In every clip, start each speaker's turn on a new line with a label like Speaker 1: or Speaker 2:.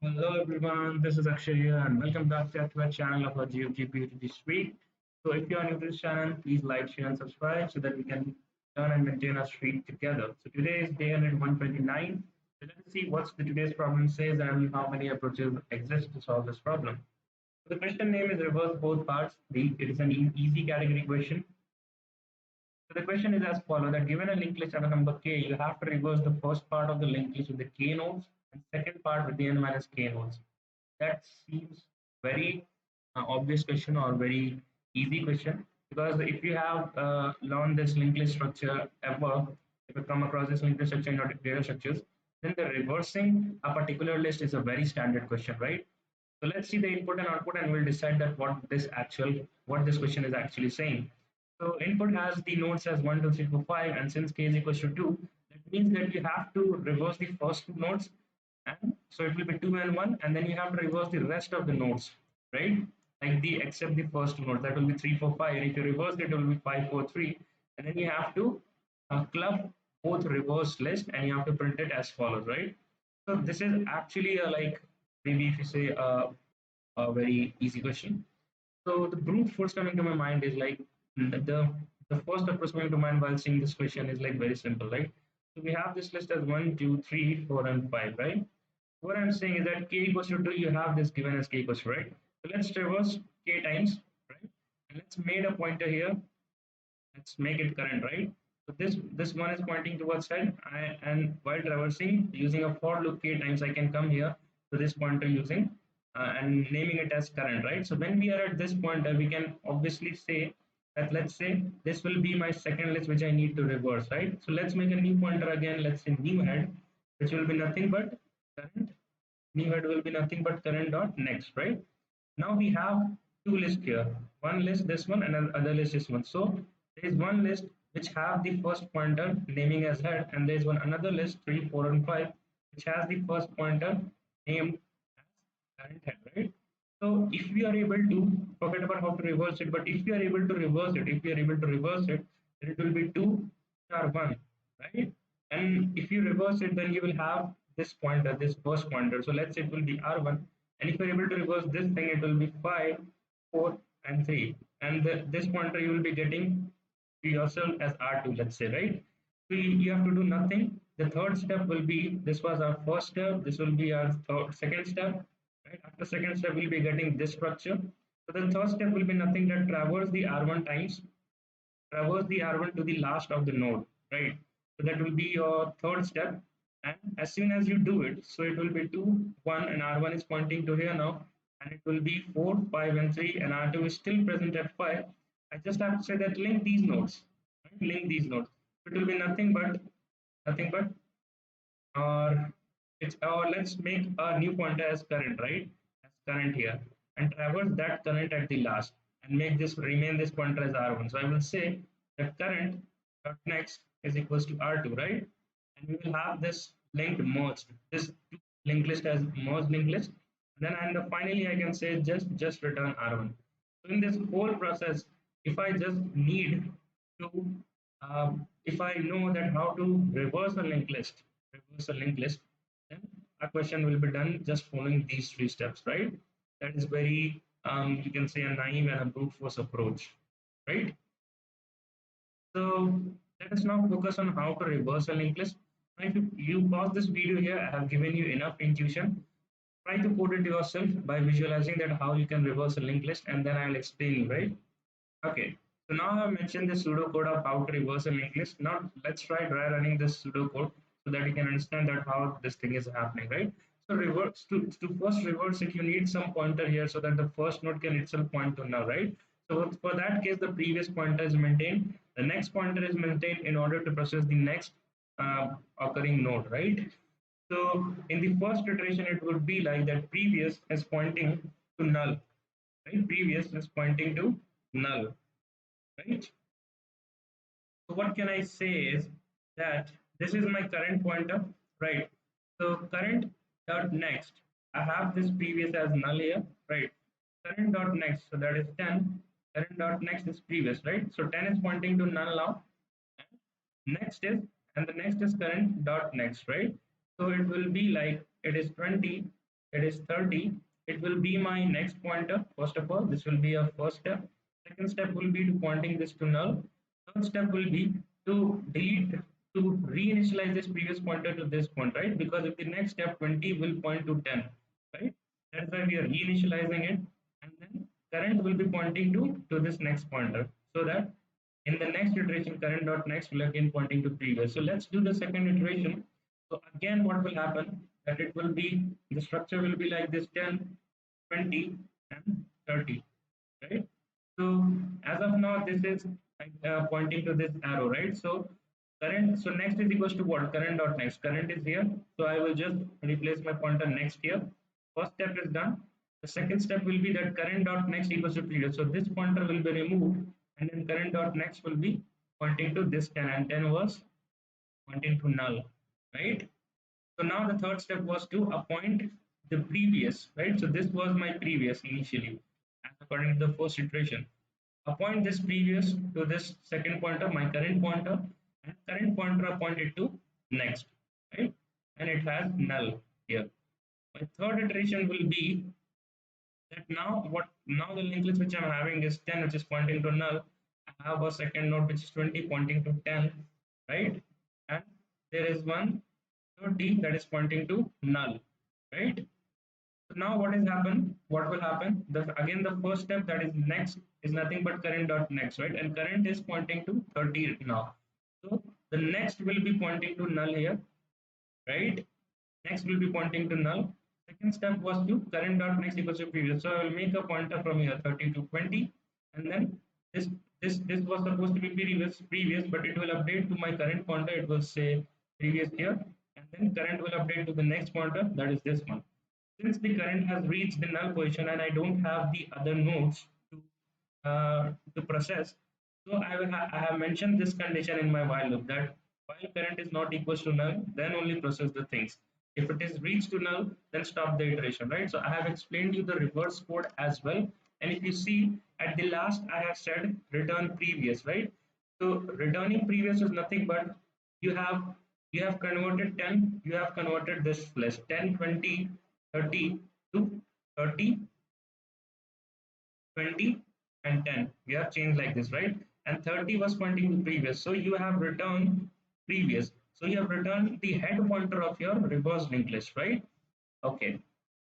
Speaker 1: Hello everyone, this is Akshay here and welcome back to our channel of our GFG POTD streak. So if you are new to this channel, please like, share and subscribe so that we can learn and maintain our streak together. So today is day 129. So let's see what today's problem says and how many approaches exist to solve this problem. So the question name is reverse both parts. It is an easy category question. So the question is as follows that given a linked list of a number k, you have to reverse the first part of the linked list with the k nodes and second part with the n minus k nodes. That seems very obvious question or very easy question because if you have learned this linked list structure ever, if you come across this linked list structure in your data structures, then the reversing a particular list is a very standard question, right? So let's see the input and output and we'll decide that what this question is actually saying. So input has the nodes as 1, 2, 3, 4, 5, and since k is equals to 2, that means that you have to reverse the first two nodes, and so it will be 2 and 1, and then you have to reverse the rest of the nodes, right? Like the except the first two nodes, that will be 3, 4, 5, and if you reverse it, it will be 5, 4, 3, and then you have to club both reverse list and you have to print it as follows, right? So this is actually a like maybe if you say a very easy question. So the brute force coming to my mind is like the first approach coming to mind while seeing this question is like very simple, right? So we have this list as 1, 2, 3, 4, and 5, right? What I'm saying is that k equals to 2, you have this given as k equals to, right? So let's reverse k times, right? And let's made a pointer here. Let's make it current, right? So this one is pointing towards side, and while traversing using a for loop k times, I can come here to this pointer using and naming it as current, right? So when we are at this pointer, we can obviously say that let's say this will be my second list which I need to reverse, right? So let's make a new pointer again. Let's say new head, which will be nothing but current. New head will be nothing but current dot next, right? Now we have two lists here. One list this one and another list this one. So there is one list which have the first pointer naming as head, and there is one another list 3, 4, and 5 which has the first pointer named as current head, right? So if we are able to forget about how to reverse it, but if we are able to reverse it, if we are able to reverse it, then it will be 2 star 1, right? And if you reverse it, then you will have this pointer, this first pointer. So let's say it will be R1. And if you're able to reverse this thing, it will be 5, 4, and 3. And this pointer you will be getting to yourself as R2, let's say, right? So you have to do nothing. The third step will be, this was our first step, this will be our second step, right? After second step, we'll be getting this structure. So the third step will be nothing but traverse the R1 times, traverse the R1 to the last of the node, right? So that will be your third step. And as soon as you do it, so it will be 2, 1, and R1 is pointing to here now, and it will be 4, 5, and 3, and R2 is still present at 5. I just have to say that link these nodes, right? Link these nodes. It will be nothing but, or it's or let's make a new pointer as current, right? As current here, and traverse that current at the last, and make this remain this pointer as R1. So I will say that current dot next is equals to R2, right? And we will have this linked merged, this linked list as merged linked list. And then and finally I can say just return R1. So in this whole process, if I just need to if I know that how to reverse a linked list, then a question will be done just following these three steps, right? That is very, you can say a naive and a brute force approach, right? So let us now focus on how to reverse a linked list. Now, if you pause this video here, I have given you enough intuition. Try to code it yourself by visualizing that how you can reverse a linked list, and then I will explain you, right? Okay, so now I've mentioned the pseudocode of how to reverse a linked list. Now let's try dry running this pseudocode so that you can understand that how this thing is happening, right? So reverse to first reverse it, you need some pointer here so that the first node can itself point to null, right? So for that case, the previous pointer is maintained. The next pointer is maintained in order to process the next occurring node, right? So in the first iteration, it would be like that previous is pointing to null, right? Previous is pointing to null, right? So what can I say is that this is my current pointer, right? So current dot next, I have this previous as null here, right? Current dot next, so that is 10. Current dot next is previous, right? So 10 is pointing to null now. Next is, and the next is current dot next, right? So it will be like it is 20, that is 30, it will be my next pointer. First of all, this will be a first step. Second step will be to pointing this to null. Third step will be to delete, to reinitialize this previous pointer to this point, right? Because if the next step 20 will point to 10, right? That's why we are reinitializing it, and then current will be pointing to this next pointer, so that in the next iteration current dot next will again pointing to previous. So let's do the second iteration. So again, what will happen that it will be, the structure will be like this: 10, 20, and 30, right? So as of now, this is pointing to this arrow, right? So current, so next is equals to what? Current dot next. Current is here, so I will just replace my pointer next here. First step is done. The second step will be that current dot next equals to previous. So this pointer will be removed, and then current dot next will be pointing to this 10, and 10 was pointing to null, right? So now the third step was to appoint the previous, right? So this was my previous initially, according to the first iteration. Appoint this previous to this second pointer, my current pointer, and current pointer appointed to next, right? And it has null here. My third iteration will be that now the linked list which I'm having is 10, which is pointing to null. I have a second node which is 20 pointing to 10, right? And there is one 30 that is pointing to null, right? So now what is happen? What will happen? Again, the first step, that is next, is nothing but current dot next, right? And current is pointing to 30 now. So the next will be pointing to null here, right? Next will be pointing to null. Second step was to current dot next equals to previous. So I will make a pointer from here 30 to 20, and then this was supposed to be previous, but it will update to my current pointer. It will say previous here, and then current will update to the next pointer, that is this one. Since the current has reached the null position and I don't have the other nodes to process, so I have mentioned this condition in my while loop, that while current is not equals to null, then only process the things. If it is reached to null, then stop the iteration, right? So I have explained you the reverse code as well. And if you see at the last, I have said return previous, right? So returning previous is nothing but you have you have converted 10, you have converted this list 10, 20, 30 to 30, 20, and 10. You have changed like this, right? And 30 was pointing to previous, so you have returned previous. So you have returned the head pointer of your reverse linked list, right? Okay,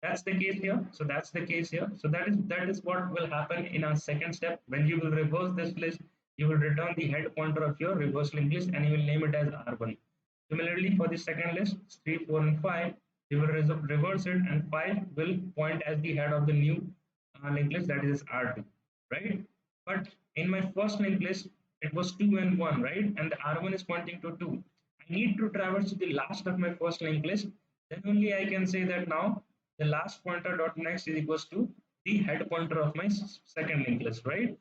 Speaker 1: that's the case here. So that's the case here. So that is what will happen in our second step. When you will reverse this list, you will return the head pointer of your reverse linked list and you will name it as R1. Similarly, for the second list, 3, 4, and 5, you will reverse it, and 5 will point as the head of the new linked list, that is R2, right? But in my first linked list, it was 2 and 1, right? And the R1 is pointing to 2. I need to traverse to the last of my first linked list. Then only I can say that now the last pointer dot next is equals to the head pointer of my second linked list, right?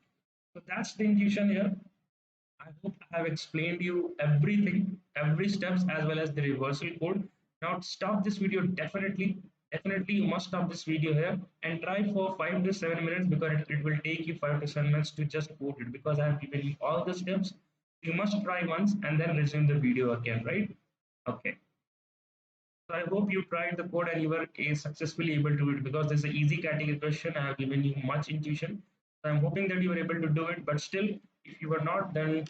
Speaker 1: So that's the intuition here. I hope I have explained you everything, every steps as well as the reversal code. Now stop this video definitely. Definitely you must stop this video here and try for 5 to 7 minutes, because it will take you 5 to 7 minutes to just code it, because I have given you all the steps. You must try once and then resume the video again, right? Okay. So I hope you tried the code and you were successfully able to do it, because this is an easy category question. I have given you much intuition. So I'm hoping that you were able to do it, but still, if you were not, then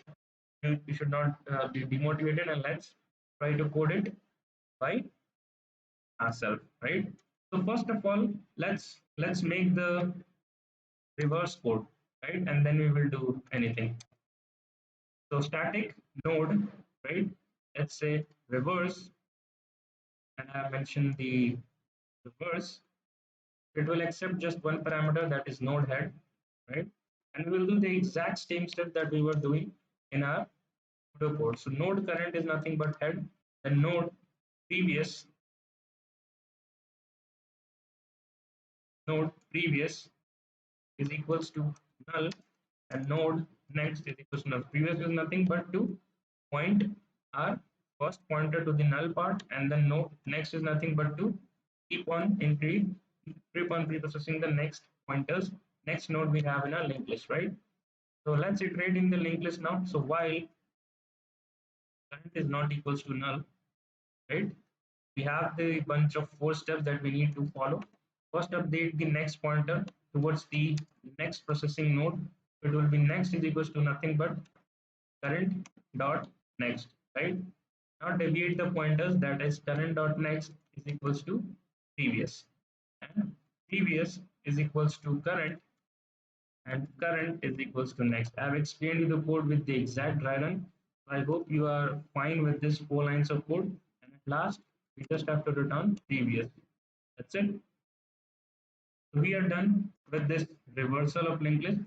Speaker 1: you should not be demotivated, and let's try to code it by ourselves, right? So first of all, let's make the reverse code, right? And then we will do anything. So static node, right? Let's say reverse, and I have mentioned the reverse. It will accept just one parameter, that is node head, right? And we will do the exact same step that we were doing in our code. So node current is nothing but head, and node previous is equals to null, and node next is equals to null. Previous is nothing but to point our first pointer to the null part, and then node next is nothing but to keep on keep on preprocessing the next pointers, next node we have in our linked list, right? So let's iterate in the linked list now. So while current is not equals to null, right? We have the bunch of 4 steps that we need to follow. First, update the next pointer towards the next processing node. It will be next is equals to nothing but current dot next, right? Now deviate the pointers, that is current dot next is equals to previous, and previous is equals to current, and current is equals to next. I have explained you the code with the exact dry run. So I hope you are fine with this 4 lines of code. And at last, we just have to return previous. That's it. So we are done with this reversal of linked list.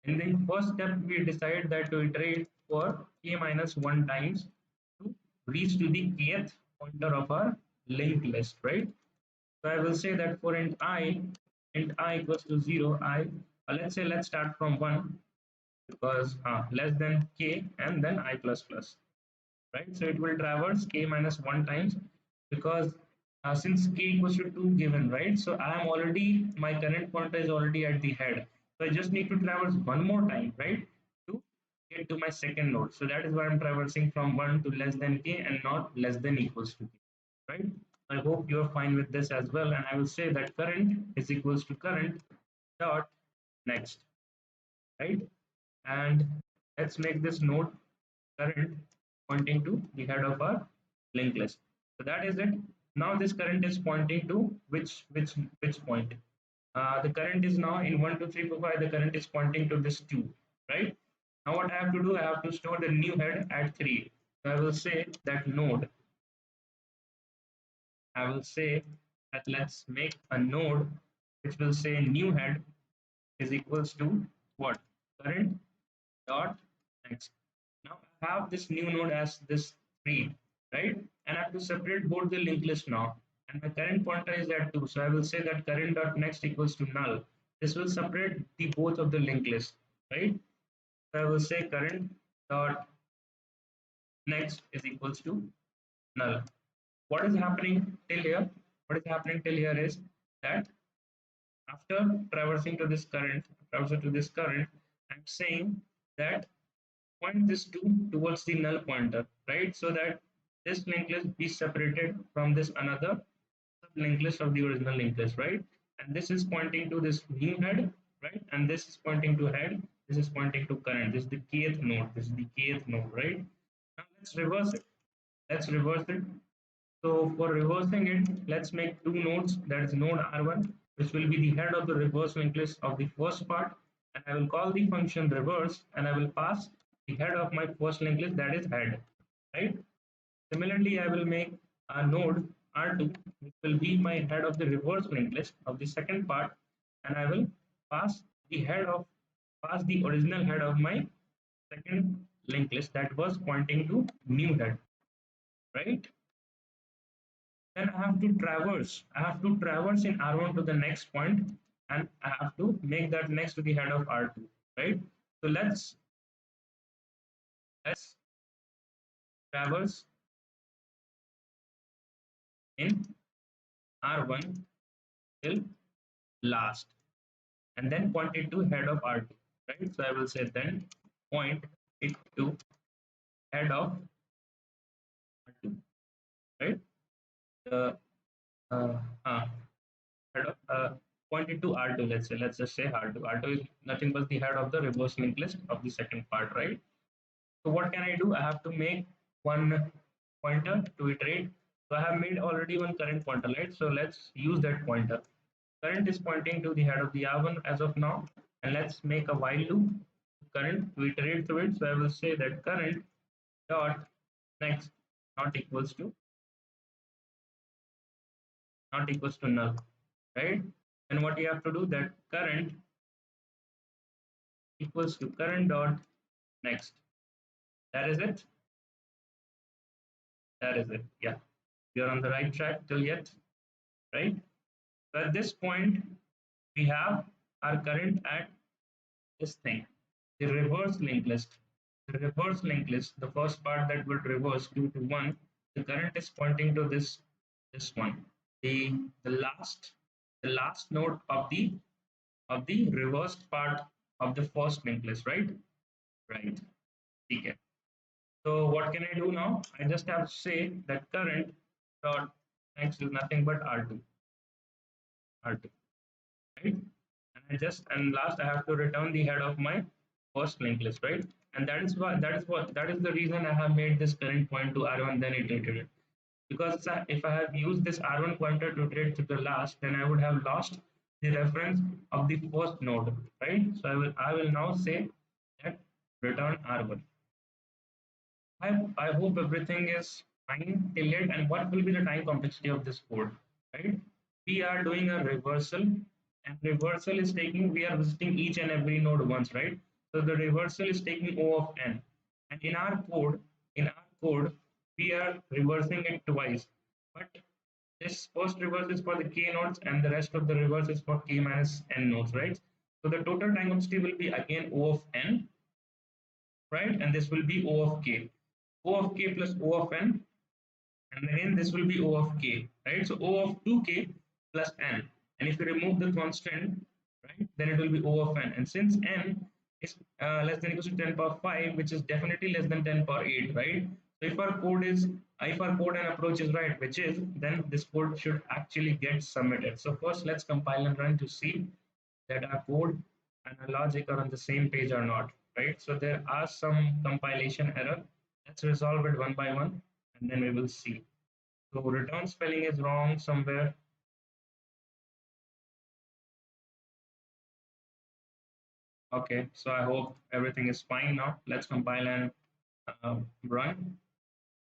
Speaker 1: In the first step, we decide that to iterate for k minus 1 times to reach to the kth pointer of our linked list, right? So I will say that for int I equals to 0, let's say let's start from 1 because less than k and then I plus plus, right? So it will traverse k minus 1 times because since k equals to 2 given, right? So I am already, my current pointer is already at the head. So I just need to traverse one more time, right? To get to my second node. So that is why I'm traversing from 1 to less than k and not less than equals to k, right? I hope you are fine with this as well. And I will say that current is equals to current dot next, right? And let's make this node current pointing to the head of our linked list. So that is it. Now this current is pointing to which point? The current is now in 1, 2, 3, 4, 5. The current is pointing to this 2, right? Now what I have to do, I have to store the new head at 3. So I will say that node. I will say that let's make a node which will say new head is equals to what? Current dot next. Now I have this new node as this 3, right? And I have to separate both the linked list now. And my current pointer is at 2. So I will say that current dot next equals to null. This will separate the both of the linked list, right? So I will say current dot next is equals to null. What is happening till here? What is happening till here is that after traversing to this current, I'm saying that point this 2 towards the null pointer, right? So that this linked list be separated from this another linked list of the original linked list, right? And this is pointing to this new head, right? And this is pointing to head. This is pointing to current. This is the kth node. This is the kth node, right? Now let's reverse it. Let's reverse it. So for reversing it, let's make two nodes. That is node R1, which will be the head of the reverse linked list of the first part. And I will call the function reverse and I will pass the head of my first linked list, that is head, right? Similarly, I will make a node R2, which will be my head of the reverse linked list of the second part. And I will pass the head of pass the original head of my second linked list that was pointing to new head, right? Then I have to traverse in R1 to the next point, and I have to make that next to the head of R2, right? So let's traverse in R1 till last, and then point it to head of R2, right? So I will say then point it to head of R2, right? The uh, uh, head of point it to R2. Let's just say R2. R2 is nothing but the head of the reverse linked list of the second part, right? So what can I do? I have to make one pointer to iterate. So I have made already one current pointer, right? So let's use that pointer. Current is pointing to the head of the R1 as of now. And let's make a while loop current to iterate through it. So I will say that current dot next not equals to null, right? And what you have to do, that current equals to current dot next. That is it. That is it. Yeah, you're on the right track till yet, right? So at this point, we have our current at this thing, the reverse linked list. The reverse linked list, the first part that will reverse 2 to 1, the current is pointing to this one. The last node of the reversed part of the first linked list, right? Right. Okay. So what can I do now? I just have to say that current dot next is nothing but R2, R2, right? And I just and last I have to return the head of my first linked list, right? And that is the reason I have made this current point to R1 then iterated it. Because if I have used this R1 pointer to iterate to the last, then I would have lost the reference of the first node, right? So I will now say that return R1. I hope everything is fine till yet. And what will be the time complexity of this code, right? We are doing a reversal, and reversal is taking, we are visiting each and every node once, right? So the reversal is taking O of n. And in our code, we are reversing it twice. But this first reverse is for the k nodes, and the rest of the reverse is for k minus n nodes, right? So the total time complexity will be again O of n, right? And this will be O of k. O of k plus O of n, and again this will be O of k, right? So O of 2k plus n. And if you remove the constant, right, then it will be O of n. And since n is less than or equal to 10 power 5, which is definitely less than 10 power 8, right? So if our code and approach is right, which is, then this code should actually get submitted. So first let's compile and run to see that our code and our logic are on the same page or not, right? So there are some compilation error. Let's resolve it one by one, and then we will see. So return spelling is wrong somewhere. Okay, so I hope everything is fine now. Let's compile and run.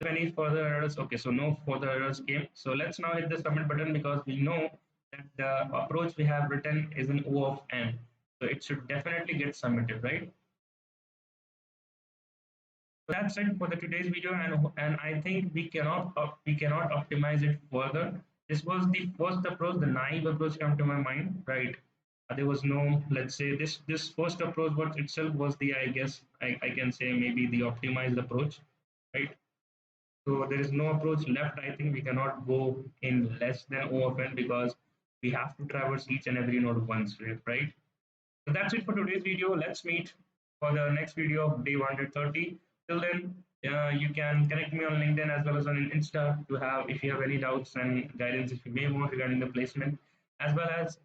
Speaker 1: Any further errors? Okay, so no further errors came. So let's now hit the submit button because we know that the approach we have written is an O of n. So it should definitely get submitted, right? So that's it for the today's video, and I think we cannot optimize it further. This was the first approach, the naive approach come to my mind, right? There was no, let's say, this first approach what itself was the, I guess I can say maybe the optimized approach, right? So there is no approach left. I think we cannot go in less than O of n because we have to traverse each and every node once, right? So that's it for today's video. Let's meet for the next video of day 130. Till then, you can connect me on LinkedIn as well as on Insta to have, if you have any doubts and guidance, if you may want regarding the placement, as well as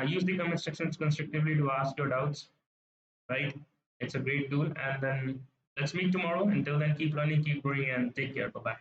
Speaker 1: use the comment sections constructively to ask your doubts, right? It's a great tool. And then let's meet tomorrow. Until then, keep learning, keep growing, and take care. Bye bye.